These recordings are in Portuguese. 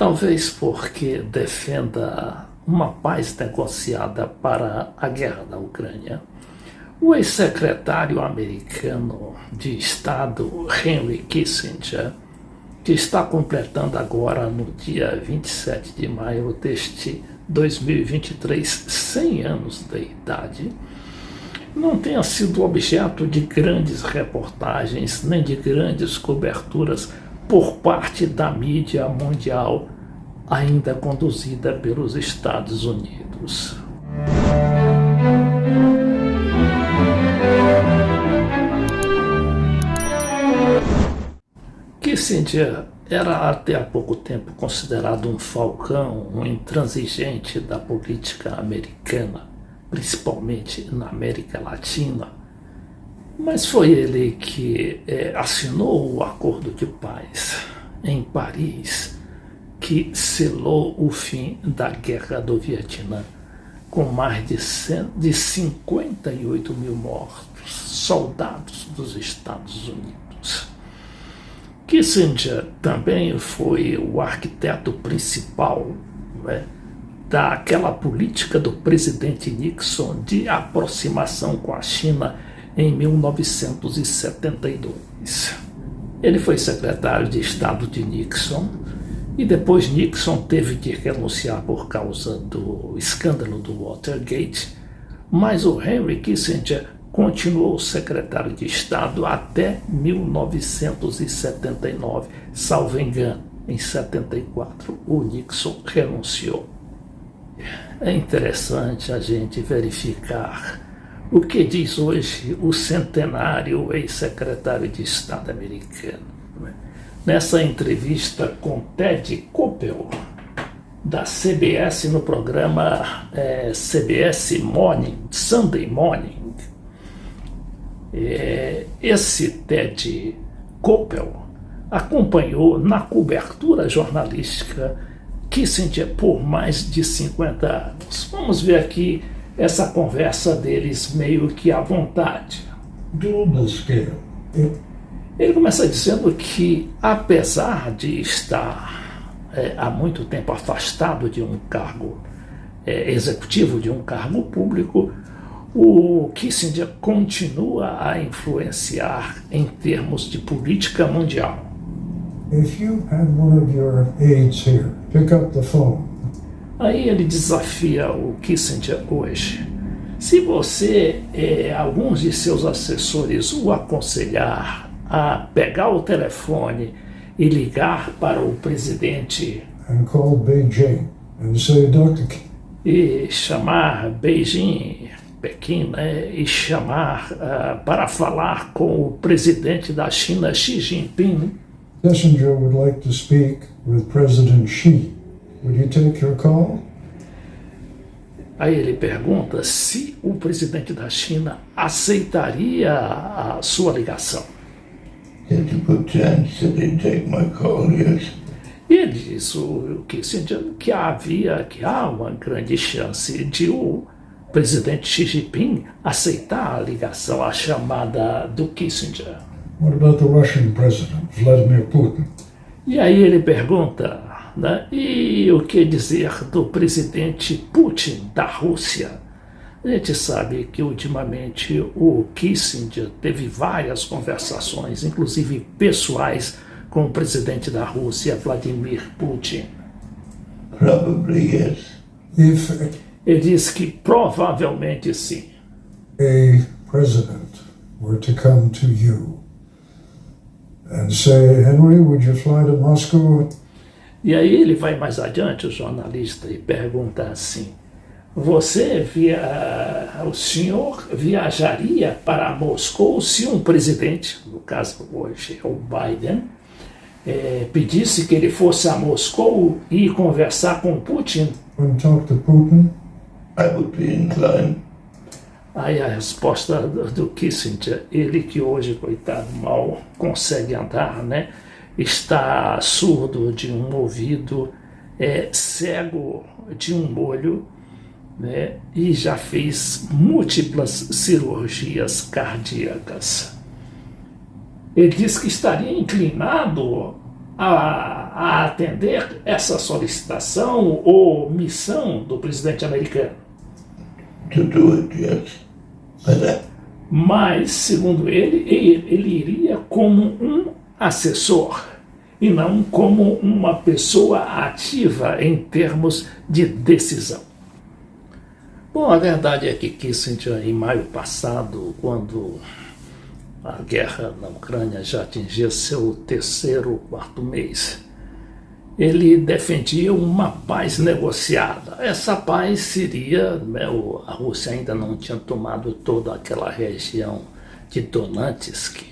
Talvez porque defenda uma paz negociada para a guerra da Ucrânia, o ex-secretário americano de Estado Henry Kissinger, que está completando agora no dia 27 de maio deste 2023, 100 anos de idade, não tenha sido objeto de grandes reportagens nem de grandes coberturas por parte da mídia mundial, ainda conduzida pelos Estados Unidos. Kissinger era até há pouco tempo considerado um falcão, um intransigente da política americana, principalmente na América Latina, mas foi ele que assinou o Acordo de Paz em Paris, que selou o fim da Guerra do Vietnã, com mais de 58 mil mortos, soldados dos Estados Unidos. Kissinger também foi o arquiteto principal, daquela política do presidente Nixon de aproximação com a China em 1972. Ele foi secretário de Estado de Nixon e depois Nixon teve de renunciar por causa do escândalo do Watergate, mas o Henry Kissinger continuou secretário de Estado até 1979, salvo engano. Em 74, o Nixon renunciou. É interessante a gente verificar o que diz hoje o centenário ex-secretário de Estado americano. Nessa entrevista com Ted Koppel, da CBS, no programa CBS Morning, Sunday Morning, esse Ted Koppel acompanhou na cobertura jornalística Kissinger por mais de 50 anos. Vamos ver aqui essa conversa deles meio que à vontade. Global scale. Ele começa dizendo que, apesar de estar há muito tempo afastado de um cargo executivo, de um cargo público, o Kissinger continua a influenciar em termos de política mundial. If you had one of your aides here, pick up the phone. Aí ele desafia o Kissinger hoje. Se você, alguns de seus assessores o aconselhar a pegar o telefone e ligar para o presidente And call Beijing and say, Dr. Kim, e chamar Beijing, Pequim, e chamar para falar com o presidente da China, Xi Jinping, Kissinger would like to speak with President Xi. Would you take your call? Aí ele pergunta se o presidente da China aceitaria a sua ligação. There's a good chance that he'd take my call, yes. E ele diz que há uma grande chance de o presidente Xi Jinping aceitar a ligação, a chamada do Kissinger. What about the Russian president, Vladimir Putin? E aí ele pergunta, e o que dizer do presidente Putin da Rússia? A gente sabe que ultimamente o Kissinger teve várias conversações, inclusive pessoais, com o presidente da Rússia, Vladimir Putin. Probably yes. If Ele diz que provavelmente sim. a president were to come to you and say, Henry, would you fly to Moscow? E aí ele vai mais adiante, o jornalista, e pergunta assim: o senhor viajaria para Moscou se um presidente, no caso hoje é o Biden, pedisse que ele fosse a Moscou e conversar com Putin? And talk to Putin? I would be inclined. Aí a resposta do Kissinger, ele que hoje, coitado, mal consegue andar, está surdo de um ouvido, cego de um olho, e já fez múltiplas cirurgias cardíacas. Ele diz que estaria inclinado a a atender essa solicitação ou missão do presidente americano. To do it, yes. Mas, segundo ele iria como um assessor e não como uma pessoa ativa em termos de decisão. Bom, a verdade é que Kissinger, em maio passado, quando a guerra na Ucrânia já atingia seu terceiro ou quarto mês, ele defendia uma paz negociada. Essa paz seria, a Rússia ainda não tinha tomado toda aquela região de Donetsk,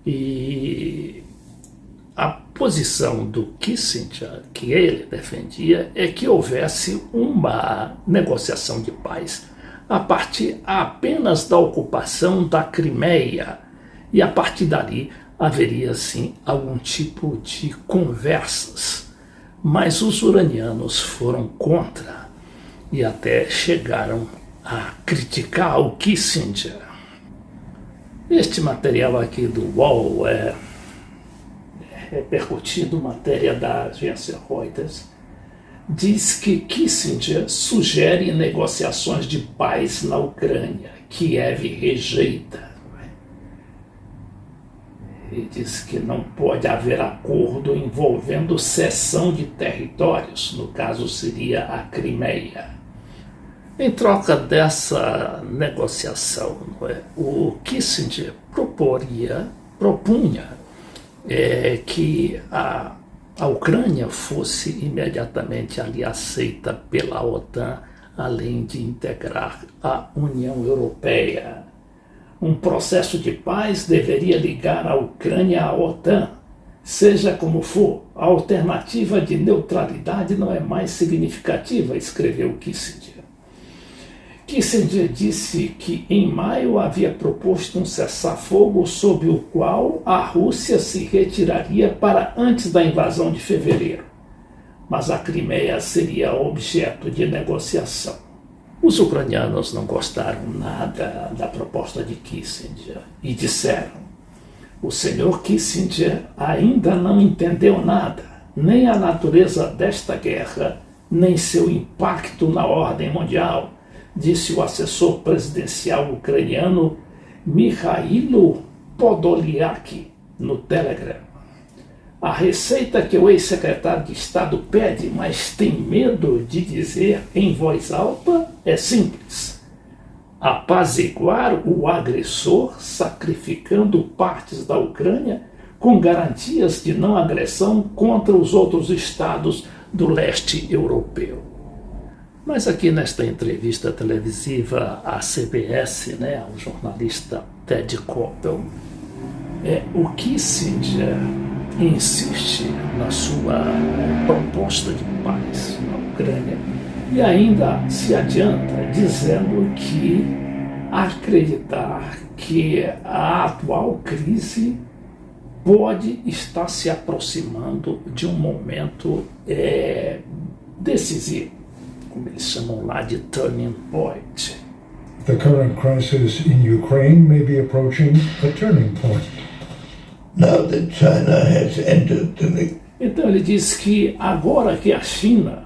e a posição do Kissinger, que ele defendia, é que houvesse uma negociação de paz a partir apenas da ocupação da Crimeia, e a partir dali haveria sim algum tipo de conversas, mas os ucranianos foram contra e até chegaram a criticar o Kissinger. Este material aqui do UOL é repercutindo matéria da agência Reuters, diz que Kissinger sugere negociações de paz na Ucrânia, Kiev rejeita. Ele diz que não pode haver acordo envolvendo cessão de territórios, no caso seria a Crimeia. Em troca dessa negociação, o Kissinger propunha que a Ucrânia fosse imediatamente ali aceita pela OTAN, além de integrar a União Europeia. Um processo de paz deveria ligar a Ucrânia à OTAN. Seja como for, a alternativa de neutralidade não é mais significativa, escreveu Kissinger. Kissinger disse que em maio havia proposto um cessar-fogo sob o qual a Rússia se retiraria para antes da invasão de fevereiro, mas a Crimeia seria objeto de negociação. Os ucranianos não gostaram nada da proposta de Kissinger e disseram: o senhor Kissinger ainda não entendeu nada, nem a natureza desta guerra, nem seu impacto na ordem mundial, disse o assessor presidencial ucraniano Mikhailo Podolyak no Telegram. A receita que o ex-secretário de Estado pede, mas tem medo de dizer em voz alta, é simples: apaziguar o agressor sacrificando partes da Ucrânia com garantias de não agressão contra os outros estados do leste europeu. Mas aqui nesta entrevista televisiva à CBS, ao jornalista Ted Koppel, o Kissinger insiste na sua proposta de paz na Ucrânia e ainda se adianta dizendo que acreditar que a atual crise pode estar se aproximando de um momento decisivo, como eles chamam lá de turning point. The current crisis in Ukraine may be approaching a turning point. Now that China has entered the... Então ele diz que agora que a China,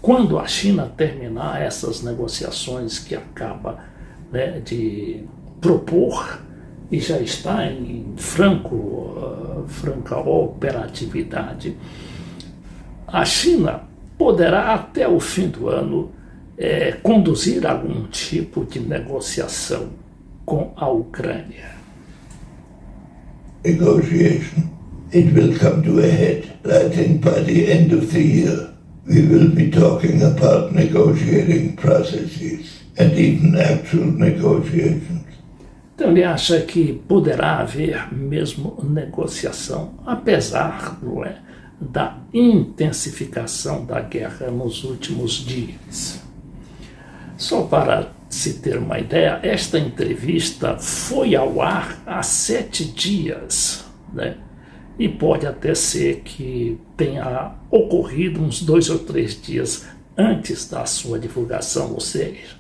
quando a China terminar essas negociações que acaba de propor e já está em franca operatividade, a China poderá até o fim do ano conduzir algum tipo de negociação com a Ucrânia. Negotiation. It will come to a head. I think by the end of the year, we will be talking about negotiating processes and even actual negotiations. Então ele acha que poderá haver mesmo negociação, apesar da intensificação da guerra nos últimos dias. Só para se ter uma ideia, esta entrevista foi ao ar há 7 dias, e pode até ser que tenha ocorrido uns 2 ou 3 dias antes da sua divulgação, ou seja,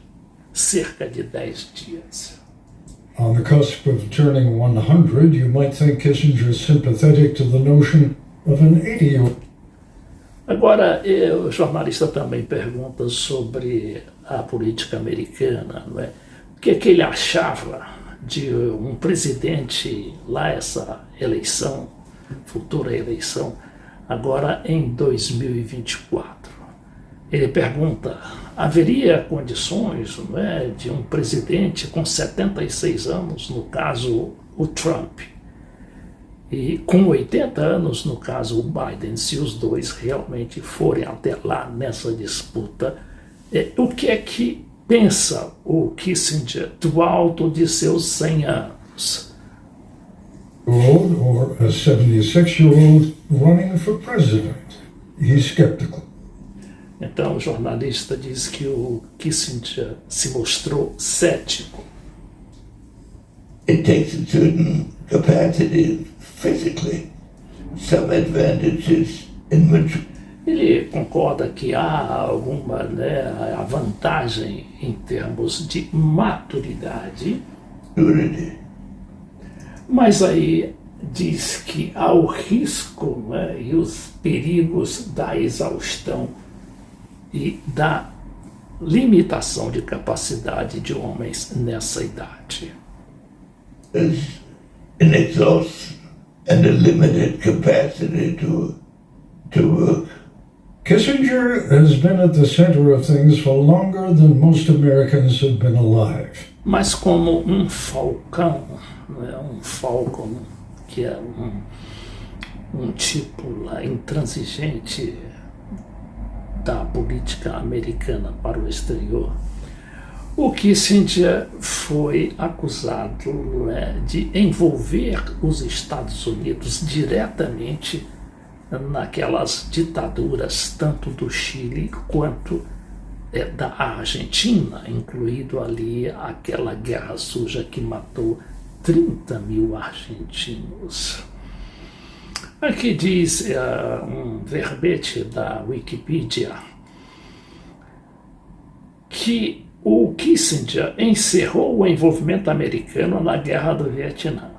cerca de 10 dias. On the cusp of turning 100, you might think Kissinger is sympathetic to the notion of an 80-year-old. Agora, o jornalista também pergunta sobre a política americana, não é? O que ele achava de um presidente lá, essa eleição, futura eleição, agora em 2024. Ele pergunta, haveria condições, não é, de um presidente com 76 anos, no caso o Trump, e com 80 anos, no caso o Biden, se os dois realmente forem até lá nessa disputa, o que é que pensa o Kissinger do alto de seus 100 anos? Or a 76-year-old running for president? He's skeptical. Então o jornalista diz que o Kissinger se mostrou cético. It takes a certain capacity physically, some advantages in which Ele concorda que há alguma a vantagem em termos de maturidade, maturity. mas aí diz que há o risco, né, e os perigos da exaustão e da limitação de capacidade de homens nessa idade. There's an exhaustion and a limited capacity to work. Kissinger has been at the center of things for longer than most Americans have been alive. Mas como um falcão, né, um falcon, que é um tipo lá intransigente da política americana para o exterior, o Kissinger foi acusado, né, de envolver os Estados Unidos diretamente naquelas ditaduras, tanto do Chile quanto da Argentina, incluído ali aquela guerra suja que matou 30 mil argentinos. Aqui diz um verbete da Wikipedia que o Kissinger encerrou o envolvimento americano na Guerra do Vietnã,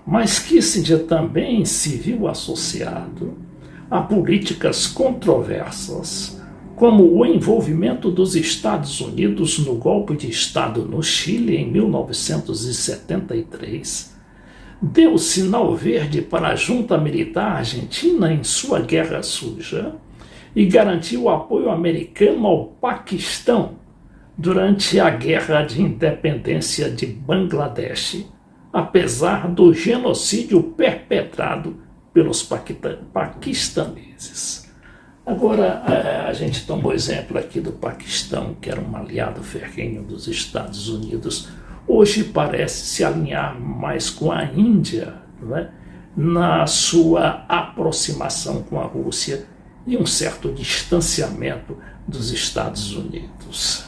mas Kissinger também se viu associado a políticas controversas, como o envolvimento dos Estados Unidos no golpe de Estado no Chile em 1973, deu sinal verde para a junta militar argentina em sua guerra suja e garantiu o apoio americano ao Paquistão durante a guerra de independência de Bangladesh, apesar do genocídio perpetrado pelos paquistaneses. Agora, a gente toma o exemplo aqui do Paquistão, que era um aliado ferrenho dos Estados Unidos, hoje parece se alinhar mais com a Índia, não é? Na sua aproximação com a Rússia e um certo distanciamento dos Estados Unidos.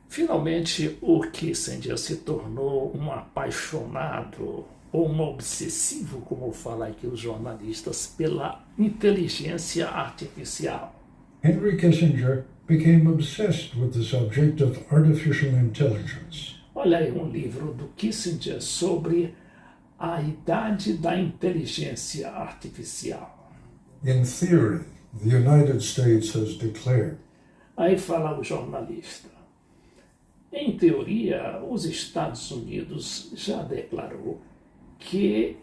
Finalmente, o Kissinger se tornou um apaixonado ou um obsessivo, como falam aqui os jornalistas, pela inteligência artificial. Henry Kissinger became obsessed with the subject of artificial intelligence. Olha aí um livro do Kissinger sobre a idade da inteligência artificial. In theory, the United States has declared Aí fala o jornalista. Em teoria, os Estados Unidos já declarou que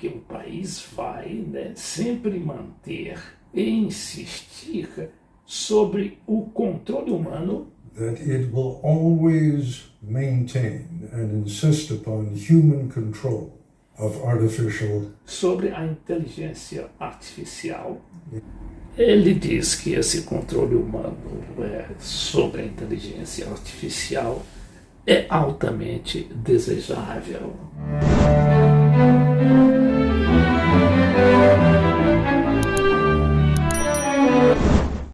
o país vai, né, sempre manter e insistir sobre o controle humano, that it will always maintain and insist upon human control of artificial. sobre a inteligência artificial. Ele diz que esse controle humano sobre a inteligência artificial é altamente desejável.